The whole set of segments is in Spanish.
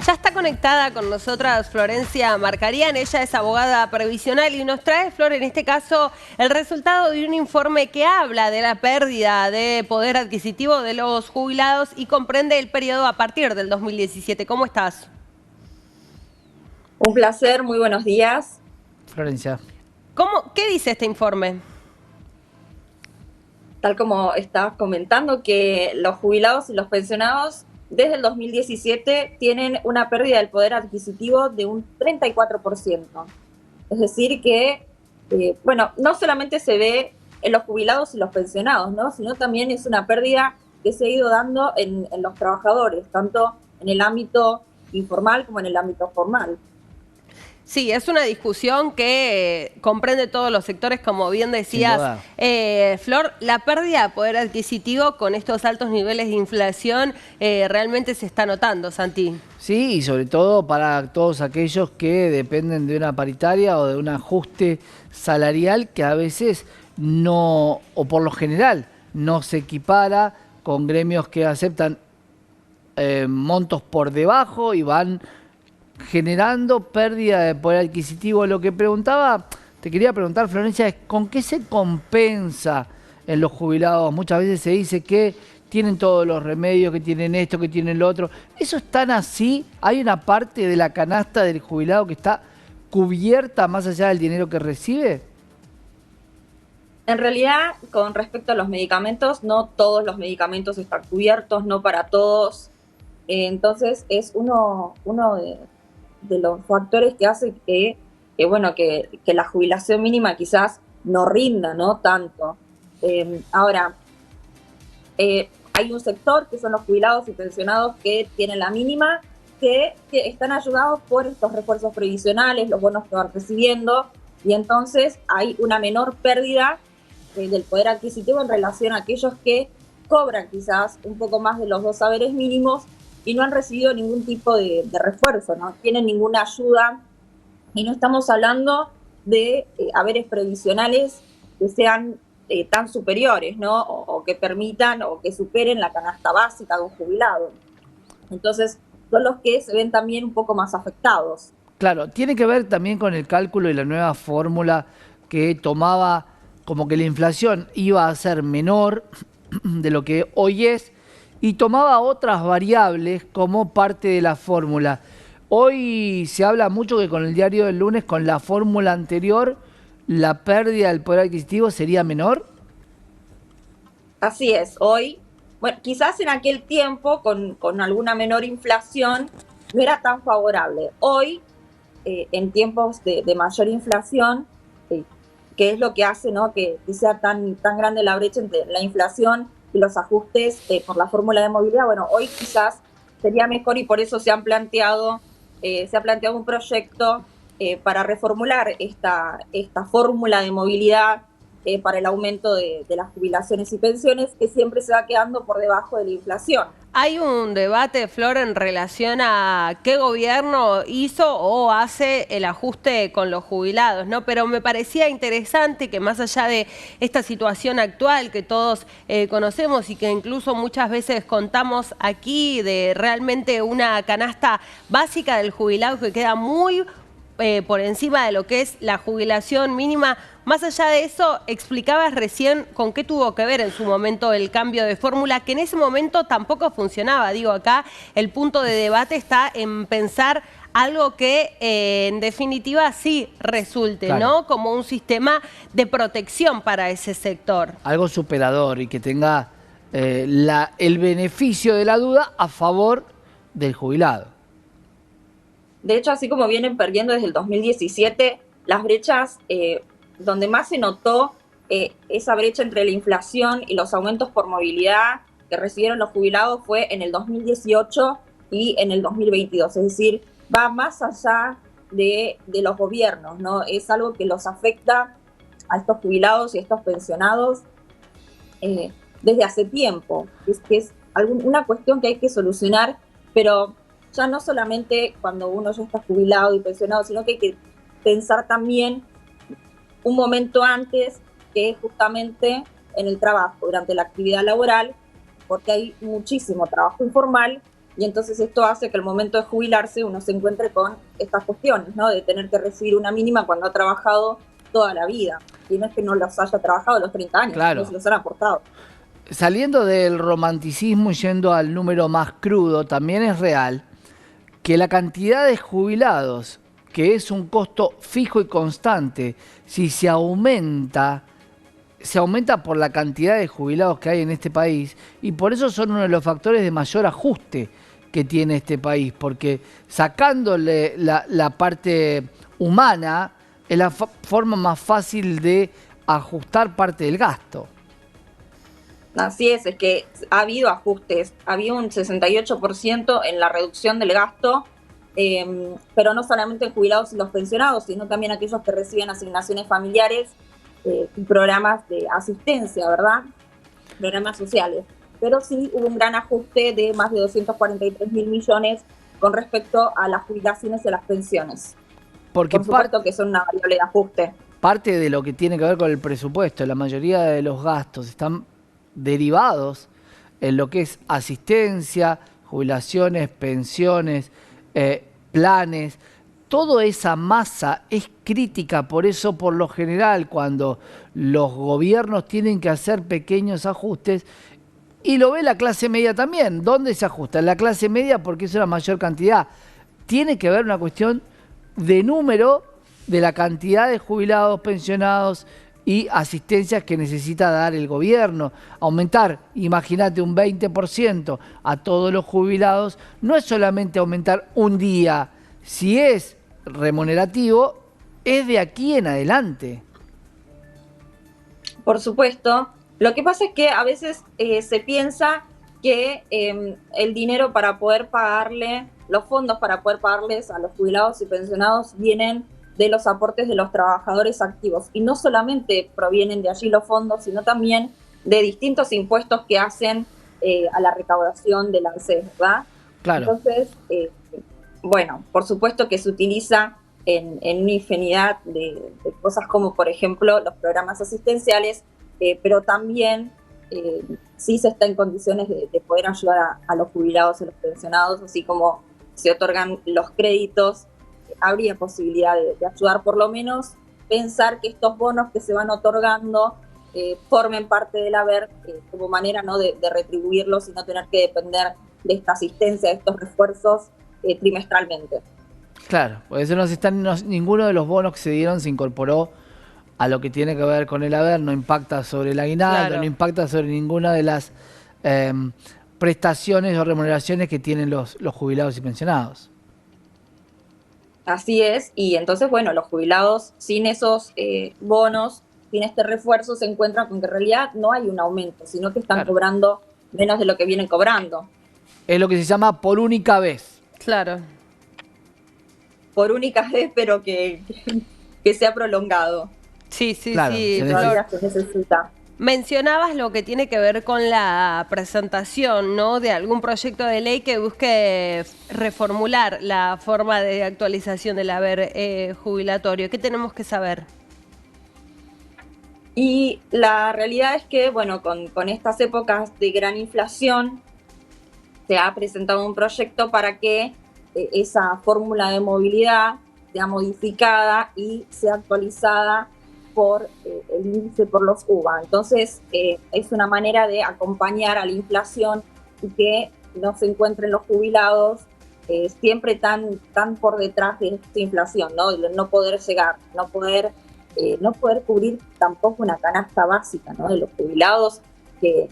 Ya está conectada con nosotras Florencia Marcarián, ella es abogada previsional y nos trae, Flor, en este caso, el resultado de un informe que habla de la pérdida de poder adquisitivo de los jubilados y comprende el periodo a partir del 2017. ¿Cómo estás? Un placer, muy buenos días. Florencia. ¿Qué dice este informe? Tal como estabas comentando, que los jubilados y los pensionados desde el 2017 tienen una pérdida del poder adquisitivo de un 34%. Es decir que, bueno, no solamente se ve en los jubilados y los pensionados, ¿no? Sino también es una pérdida que se ha ido dando en los trabajadores, tanto en el ámbito informal como en el ámbito formal. Sí, es una discusión que comprende todos los sectores, como bien decías, Flor. La pérdida de poder adquisitivo con estos altos niveles de inflación realmente se está notando, Santi. Sí, y sobre todo para todos aquellos que dependen de una paritaria o de un ajuste salarial que a veces no, o por lo general, no se equipara con gremios que aceptan montos por debajo y van generando pérdida de poder adquisitivo. Lo que te quería preguntar, Florencia, es ¿con qué se compensa en los jubilados? Muchas veces se dice que tienen todos los remedios, que tienen esto, que tienen lo otro. ¿Eso es tan así? ¿Hay una parte de la canasta del jubilado que está cubierta más allá del dinero que recibe? En realidad, con respecto a los medicamentos, no todos los medicamentos están cubiertos, no para todos. Entonces, es uno de los factores que hace bueno, que la jubilación mínima quizás no rinda, ¿no? Tanto. Ahora, hay un sector que son los jubilados y pensionados que tienen la mínima, que están ayudados por estos refuerzos previsionales, los bonos que van recibiendo, y entonces hay una menor pérdida del poder adquisitivo en relación a aquellos que cobran quizás un poco más de los 2 saberes mínimos y no han recibido ningún tipo de refuerzo, no tienen ninguna ayuda, y no estamos hablando de haberes previsionales que sean tan superiores, ¿no? O que permitan o que superen la canasta básica de un jubilado. Entonces, son los que se ven también un poco más afectados. Claro, tiene que ver también con el cálculo y la nueva fórmula que tomaba como que la inflación iba a ser menor de lo que hoy es y tomaba otras variables como parte de la fórmula. Hoy se habla mucho que con el diario del lunes, con la fórmula anterior, la pérdida del poder adquisitivo sería menor. Así es, hoy, bueno, quizás en aquel tiempo, con alguna menor inflación, no era tan favorable. Hoy, en tiempos de mayor inflación, que es lo que hace, ¿no?, que sea tan grande la brecha entre la inflación y los ajustes por la fórmula de movilidad. Bueno, hoy quizás sería mejor, y por eso se ha planteado un proyecto para reformular esta fórmula de movilidad para el aumento de las jubilaciones y pensiones, que siempre se va quedando por debajo de la inflación. Hay un debate, Flor, en relación a qué gobierno hizo o hace el ajuste con los jubilados, ¿no? Pero me parecía interesante que más allá de esta situación actual que todos conocemos y que incluso muchas veces contamos aquí de realmente una canasta básica del jubilado que queda muy por encima de lo que es la jubilación mínima. Más allá de eso, explicabas recién con qué tuvo que ver en su momento el cambio de fórmula, que en ese momento tampoco funcionaba. Digo, acá el punto de debate está en pensar algo que en definitiva sí resulte, Claro. ¿no? Como un sistema de protección para ese sector. Algo superador y que tenga el beneficio de la duda a favor del jubilado. De hecho, así como vienen perdiendo desde el 2017, las brechas donde más se notó esa brecha entre la inflación y los aumentos por movilidad que recibieron los jubilados fue en el 2018 y en el 2022. Es decir, va más allá de los gobiernos, ¿no? Es algo que los afecta a estos jubilados y a estos pensionados desde hace tiempo. Es una cuestión que hay que solucionar, pero ya no solamente cuando uno ya está jubilado y pensionado, sino que hay que pensar también un momento antes, que es justamente en el trabajo, durante la actividad laboral, porque hay muchísimo trabajo informal y entonces esto hace que al momento de jubilarse uno se encuentre con estas cuestiones, ¿no? De tener que recibir una mínima cuando ha trabajado toda la vida. Y no es que no los haya trabajado a los 30 años, Claro. no se los han aportado. Saliendo del romanticismo y yendo al número más crudo, también es real que la cantidad de jubilados, que es un costo fijo y constante, si se aumenta por la cantidad de jubilados que hay en este país, y por eso son uno de los factores de mayor ajuste que tiene este país, porque sacándole la parte humana es la forma más fácil de ajustar parte del gasto. Así es que ha habido ajustes, ha habido un 68% en la reducción del gasto, pero no solamente en jubilados y los pensionados, sino también aquellos que reciben asignaciones familiares y programas de asistencia, ¿verdad? Programas sociales. Pero sí hubo un gran ajuste de más de 243.000 millones con respecto a las jubilaciones y a las pensiones. Porque por supuesto que son una variable de ajuste. Parte de lo que tiene que ver con el presupuesto, la mayoría de los gastos están derivados en lo que es asistencia, jubilaciones, pensiones, planes. Toda esa masa es crítica, por eso por lo general cuando los gobiernos tienen que hacer pequeños ajustes, y lo ve la clase media también, ¿dónde se ajusta? En la clase media porque es una mayor cantidad. Tiene que ver una cuestión de número de la cantidad de jubilados, pensionados y asistencias que necesita dar el gobierno. Aumentar, imagínate, un 20% a todos los jubilados, no es solamente aumentar un día. Si es remunerativo, es de aquí en adelante. Por supuesto. Lo que pasa es que a veces se piensa que el dinero para poder pagarle, los fondos para poder pagarles a los jubilados y pensionados vienen de los aportes de los trabajadores activos. Y no solamente provienen de allí los fondos, sino también de distintos impuestos que hacen a la recaudación del ANSES, ¿verdad? Claro. Entonces, bueno, por supuesto que se utiliza en una infinidad de cosas como, por ejemplo, los programas asistenciales, pero también sí se está en condiciones de poder ayudar a los jubilados y a los pensionados, así como se otorgan los créditos, habría posibilidad de ayudar, por lo menos pensar que estos bonos que se van otorgando formen parte del haber como manera, ¿no?, de retribuirlos y no tener que depender de esta asistencia, de estos refuerzos trimestralmente. Claro, por eso ninguno de los bonos que se dieron se incorporó a lo que tiene que ver con el haber, no impacta sobre el aguinaldo, claro, no impacta sobre ninguna de las prestaciones o remuneraciones que tienen los jubilados y pensionados. Así es, y entonces, bueno, los jubilados sin esos bonos, sin este refuerzo, se encuentran con que en realidad no hay un aumento, sino que están, claro, cobrando menos de lo que vienen cobrando. Es lo que se llama por única vez. Claro. Por única vez, pero que sea prolongado. Sí, sí, claro, sí. Se necesita. Mencionabas lo que tiene que ver con la presentación, ¿no?, de algún proyecto de ley que busque reformular la forma de actualización del haber jubilatorio. ¿Qué tenemos que saber? Y la realidad es que, bueno, con estas épocas de gran inflación, se ha presentado un proyecto para que esa fórmula de movilidad sea modificada y sea actualizada por el índice por los UVA. Entonces, es una manera de acompañar a la inflación y que no se encuentren los jubilados siempre tan por detrás de esta inflación, ¿no? No poder llegar, no poder cubrir tampoco una canasta básica, ¿no?, de los jubilados, que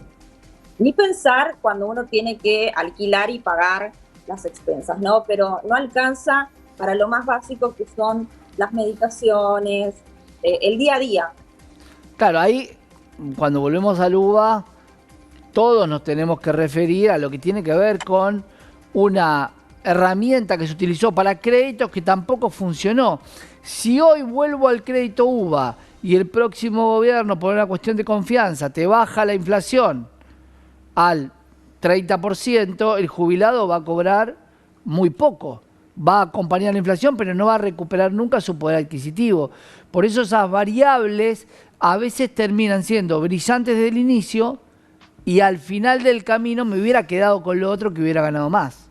ni pensar cuando uno tiene que alquilar y pagar las expensas, ¿no? Pero no alcanza para lo más básico, que son las medicaciones, el día a día. Claro, ahí cuando volvemos al UVA, todos nos tenemos que referir a lo que tiene que ver con una herramienta que se utilizó para créditos que tampoco funcionó. Si hoy vuelvo al crédito UVA y el próximo gobierno, por una cuestión de confianza, te baja la inflación al 30%, el jubilado va a cobrar muy poco. Va a acompañar la inflación, pero no va a recuperar nunca su poder adquisitivo. Por eso esas variables a veces terminan siendo brillantes desde el inicio y al final del camino me hubiera quedado con lo otro que hubiera ganado más.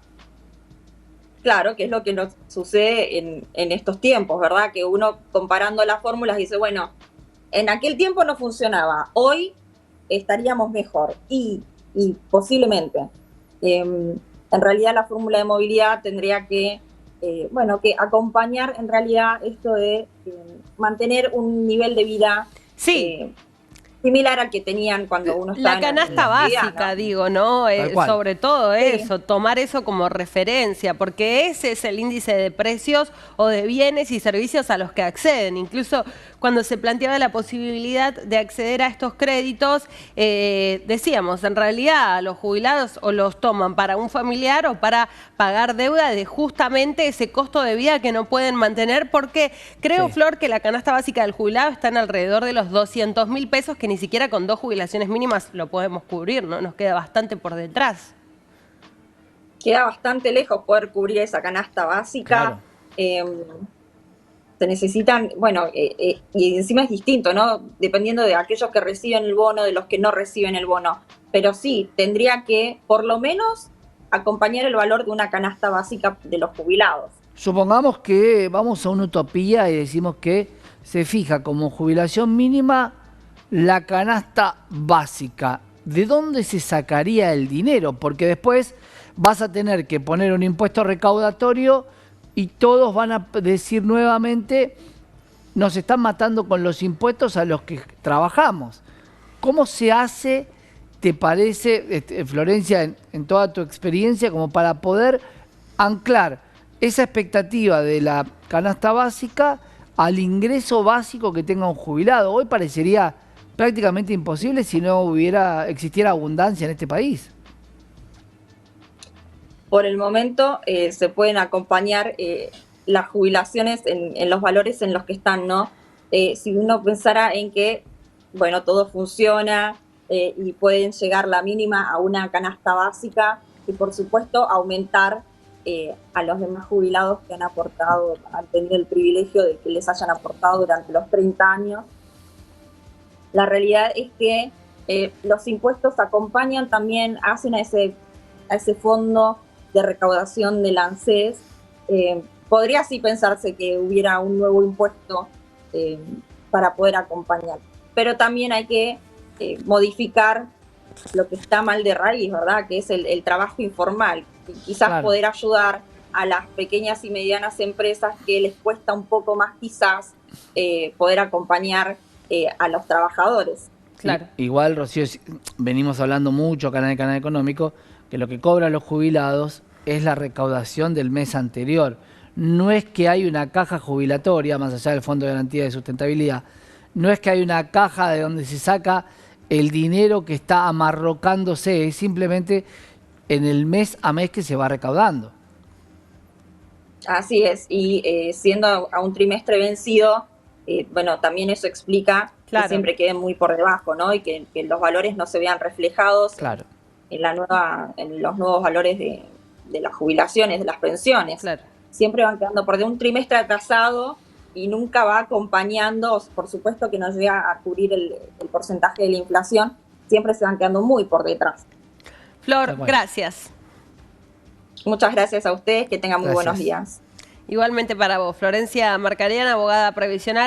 Claro, que es lo que nos sucede en estos tiempos, ¿verdad? Que uno comparando las fórmulas dice, bueno, en aquel tiempo no funcionaba, hoy estaríamos mejor y posiblemente. En realidad la fórmula de movilidad tendría que, bueno, que acompañar en realidad esto de mantener un nivel de vida Sí, similar al que tenían cuando uno estaba la canasta en la actividad, básica, ¿no? digo, ¿no? Tal cual. Sobre todo Sí. eso, tomar eso como referencia, porque ese es el índice de precios o de bienes y servicios a los que acceden. Incluso cuando se planteaba la posibilidad de acceder a estos créditos, decíamos, en realidad los jubilados o los toman para un familiar o para pagar deuda de justamente ese costo de vida que no pueden mantener, porque creo, Sí. Flor, que la canasta básica del jubilado está en alrededor de los 200.000 pesos, que ni siquiera con 2 jubilaciones mínimas lo podemos cubrir, ¿no? Nos queda bastante por detrás. Queda bastante lejos poder cubrir esa canasta básica. Claro. Se necesitan, bueno, y encima es distinto, ¿no? Dependiendo de aquellos que reciben el bono, de los que no reciben el bono. Pero sí, tendría que, por lo menos, acompañar el valor de una canasta básica de los jubilados. Supongamos que vamos a una utopía y decimos que se fija como jubilación mínima la canasta básica. ¿De dónde se sacaría el dinero? Porque después vas a tener que poner un impuesto recaudatorio y todos van a decir nuevamente, nos están matando con los impuestos a los que trabajamos. ¿Cómo se hace, te parece, Florencia, en toda tu experiencia, como para poder anclar esa expectativa de la canasta básica al ingreso básico que tenga un jubilado? Hoy parecería prácticamente imposible si no existiera abundancia en este país. Por el momento se pueden acompañar las jubilaciones en los valores en los que están, ¿no? Si uno pensara en que, bueno, todo funciona y pueden llegar la mínima a una canasta básica y, por supuesto, aumentar a los demás jubilados que han aportado, han tenido el privilegio de que les hayan aportado durante los 30 años. La realidad es que los impuestos acompañan también, hacen a ese fondo de recaudación del ANSES. Podría así pensarse que hubiera un nuevo impuesto para poder acompañar, pero también hay que modificar lo que está mal de raíz, ¿verdad? Que es el trabajo informal, y quizás Claro. poder ayudar a las pequeñas y medianas empresas que les cuesta un poco más quizás poder acompañar a los trabajadores. Claro. Igual, Rocío, venimos hablando mucho acá en el canal económico, que lo que cobran los jubilados es la recaudación del mes anterior. No es que hay una caja jubilatoria, más allá del Fondo de Garantía de Sustentabilidad, no es que hay una caja de donde se saca el dinero que está amarrocándose, es simplemente en el mes a mes que se va recaudando. Así es, y siendo a un trimestre vencido, bueno, también eso explica Claro. que siempre queden muy por debajo, ¿no? Y que los valores no se vean reflejados Claro. en los nuevos valores de las jubilaciones, de las pensiones. Claro. Siempre van quedando por de un trimestre atrasado y nunca va acompañando, por supuesto que no llega a cubrir el porcentaje de la inflación, siempre se van quedando muy por detrás. Flor, Bueno. gracias. Muchas gracias a ustedes, que tengan muy Gracias. buenos días. Igualmente para vos, Florencia Marcarian, abogada previsional.